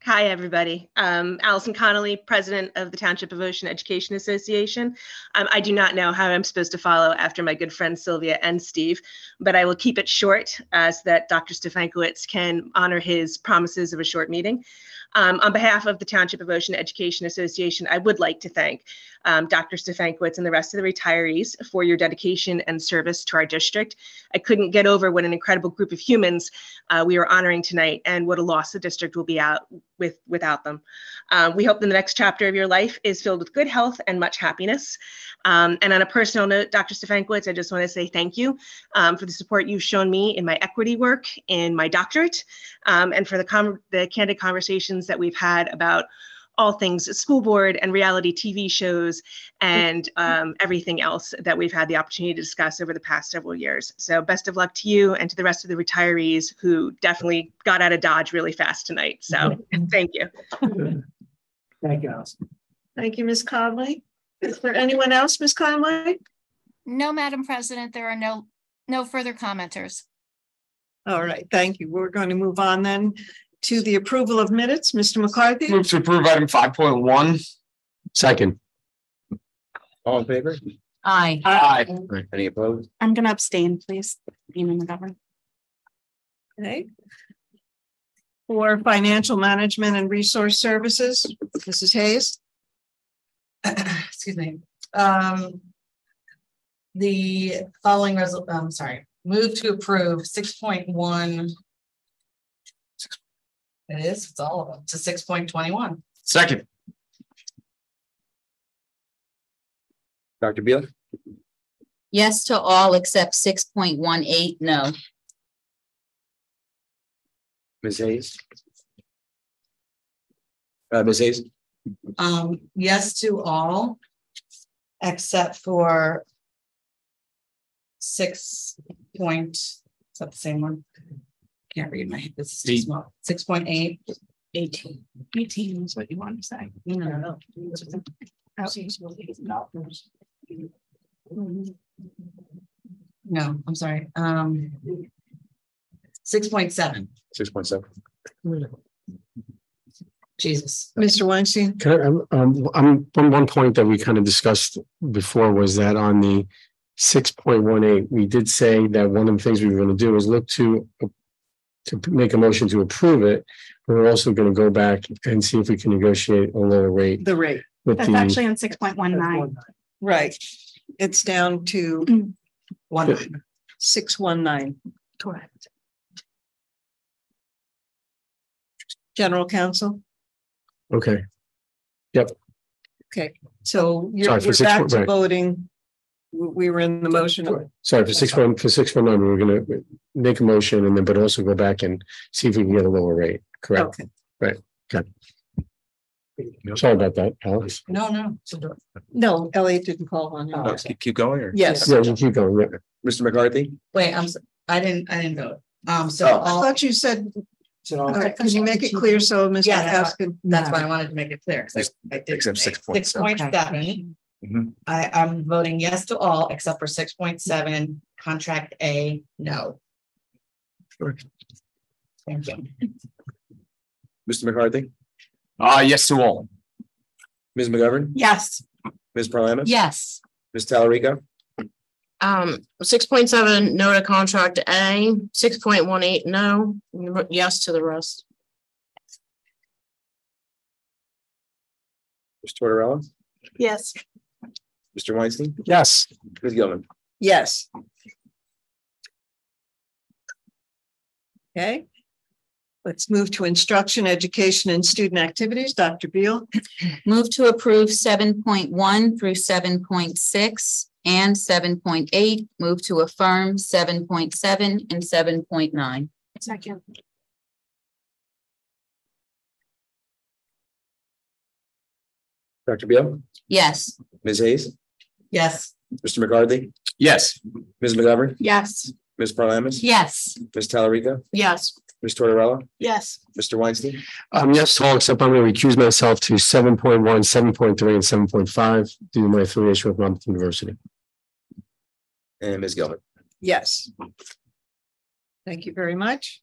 Hi, everybody. Allison Connolly, President of the Township of Ocean Education Association. I do not know how I'm supposed to follow after my good friends Sylvia and Steve, but I will keep it short so that Dr. Stefankowitz can honor his promises of a short meeting. On behalf of the Township of Ocean Education Association, I would like to thank Dr. Stefankowitz and the rest of the retarees for your dedication and service to our district. I couldn't get over what an incredible group of humans we are honoring tonight, and what a loss the district will be out without them. We hope that the next chapter of your life is filled with good health and much happiness. And on a personal note, Dr. Stefankowitz, I just want to say thank you for the support you've shown me in my equity work, in my doctorate, and for the candid conversations that we've had about all things school board and reality TV shows and everything else that we've had the opportunity to discuss over the past several years. So best of luck to you and to the rest of the retirees who definitely got out of Dodge really fast tonight. So thank you. Thank you, Allison. Thank you, Ms. Conway. Is there anyone else, Ms. Conway? No, Madam President, there are no further commenters. All right, thank you. We're going to move on then to the approval of minutes. Mr. McCarthy? Move to approve item 5.1. Second. All in favor? Aye. Aye. Any opposed? I'm going to abstain, please. Being in the government. Okay. For financial management and resource services, Mrs. Hayes? Excuse me. The following move to approve 6.1. It's all of them to 6.21. Second. Dr. Beal? Yes to all except 6.18, no. Ms. Hayes? Ms. Hayes? Yes to all except for 6. Is that the same one? Can't read my, this is too small. 6.8. 18. 18 is what you want to say. No. No, I'm sorry. 6.7. 6.7. Jesus. Mr. Weinstein? Can I, one point that we kind of discussed before was that on the 6.18, we did say that one of the things we were going to do is look to make a motion to approve it. But we're also going to go back and see if we can negotiate a lower rate. The rate. That's actually on 6.19. Right. It's down to 619. Correct. General counsel? Okay. Yep. Okay. So we're back to voting. We were in the motion. Sorry, for 6.9, we were going to make a motion and then, but also go back and see if we can get a lower rate. Correct. Okay. Right. Okay. Sorry about that, Alex. No, Elliot didn't call on him. Keep going, or? Yes. Yeah, you keep going. Yeah. Mr. McCarthy? Wait, I didn't vote. I thought you said. All right, can you make it clear so Mr. Askin? That's why I wanted to make it clear. I did Except 6.7. I'm voting yes to all except for 6.7 contract A, no. Sure. Thank you. Mr. McCarthy? Yes to all. Ms. McGovern? Yes. Ms. Parlamas? Yes. Ms. Tallarico? 6.7, no to contract A, 6.18, no, yes to the rest. Ms. Tortorella? Yes. Mr. Weinstein? Yes. Ms. Gilman? Yes. Okay. Let's move to instruction, education, and student activities. Dr. Beal. Move to approve 7.1 through 7.6 and 7.8. Move to affirm 7.7 and 7.9. Second. Dr. Beal, Yes. Ms. Hayes, Yes. Mr. McCarthy, Yes. Ms. McGovern, Yes. Ms. Paralamas, Yes. Ms. Talarico, Yes. Ms. Tortorella, Yes. Mr. Weinstein. Yes, to all except I'm going to recuse myself to 7.1, 7.3, and 7.5 due to my affiliation with Monmouth University. And Ms. Gilman. Yes. Thank you very much.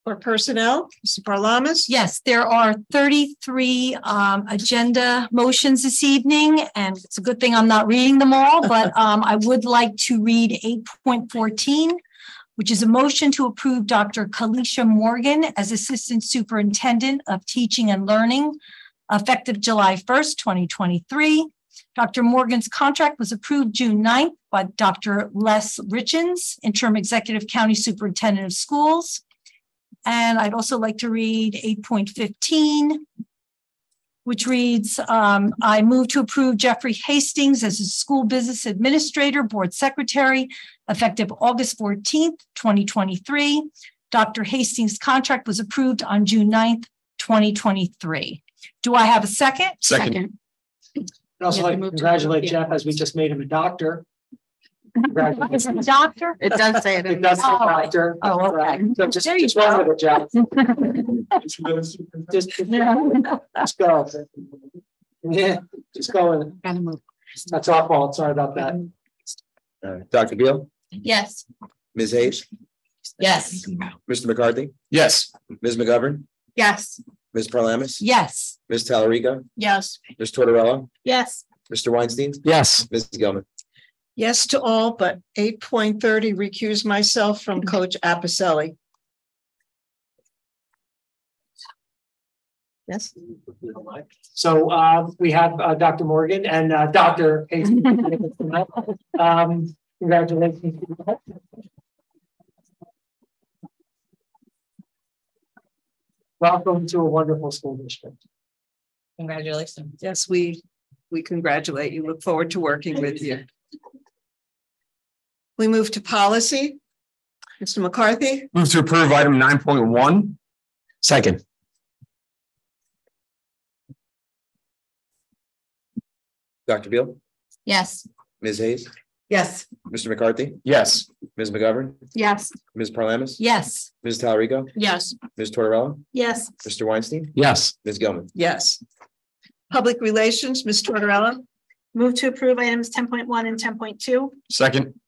For personnel, Mr. Paralamas? Yes, there are 33 agenda motions this evening, and it's a good thing I'm not reading them all, but I would like to read 8.14, which is a motion to approve Dr. Kalisha Morgan as Assistant Superintendent of Teaching and Learning, effective July 1st, 2023. Dr. Morgan's contract was approved June 9th by Dr. Les Richens, Interim Executive County Superintendent of Schools. And I'd also like to read 8.15, which reads, I move to approve Jeffrey Hastings as a School Business Administrator, Board Secretary, effective August 14th, 2023. Dr. Hastings' contract was approved on June 9th, 2023. Do I have a second? Second. I'd also like to congratulate Jeff as we just made him a doctor. Is it a doctor? It does say it. It does say doctor. Oh, okay. So just run with it, Jeff. Just go. Yeah, just go with it. That's our fault. Sorry about that. Dr. Beal, Yes. Ms. Hayes, Yes. Mr. McCarthy, Yes. Ms. McGovern, Yes. Ms. Paralamas, Yes. Ms. Talarico, Yes. Ms. Tortorella, Yes. Mr. Weinstein, Yes. Ms. Gilman. Yes to all, but 8.30 recuse myself from Coach Apicelli. Yes. So we have Dr. Morgan and Dr. Hastings. Congratulations. Welcome to a wonderful school district. Congratulations. Yes, we congratulate you. Look forward to working with you. We move to policy. Mr. McCarthy? Move to approve item 9.1. Second. Dr. Beal, Yes. Ms. Hayes, Yes. Mr. McCarthy, Yes. Ms. McGovern, Yes. Ms. Paralamas, Yes. Ms. Talarico, Yes. Ms. Tortorella, Yes. Mr. Weinstein, Yes. Ms. Gilman. Yes. Public relations, Ms. Tortorella? Move to approve items 10.1 and 10.2. Second.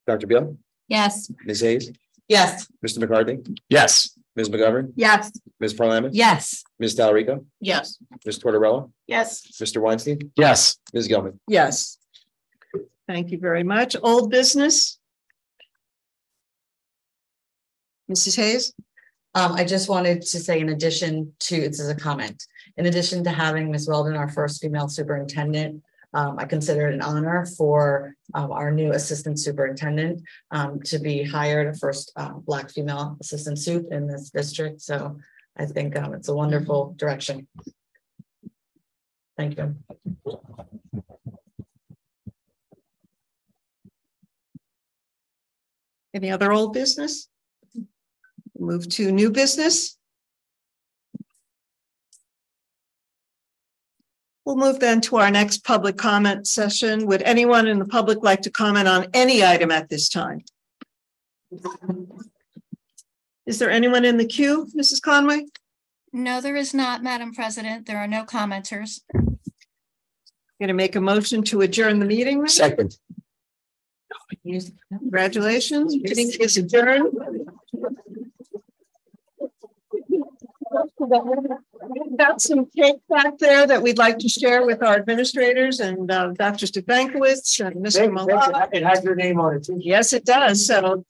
Dr. Beal, Yes. Ms. Hayes, Yes. Mr. McCarthy, Yes. Ms. McGovern, Yes. Ms. Paralamas, Yes. Ms. Talarico, Yes. Ms. Tortorella, Yes. Mr. Weinstein, Yes. Ms. Gilman. Yes. Thank you very much. Old business? Mrs. Hayes? I just wanted to say, in addition to, this is a comment, in addition to having Ms. Weldon, our first female superintendent, I consider it an honor for our new assistant superintendent to be hired, first Black female assistant sup in this district. So I think it's a wonderful direction. Thank you. Any other old business? Move to new business. We'll move then to our next public comment session. Would anyone in the public like to comment on any item at this time? Is there anyone in the queue, Mrs. Conway? No, there is not, Madam President. There are no commenters. Going to make a motion to adjourn the meeting. Then? Second. Congratulations. Meeting is adjourned. We've got some cake back there that we'd like to share with our administrators and Dr. Stefankowitz and Mr. Malala. It has your name on it too. Yes, it does. So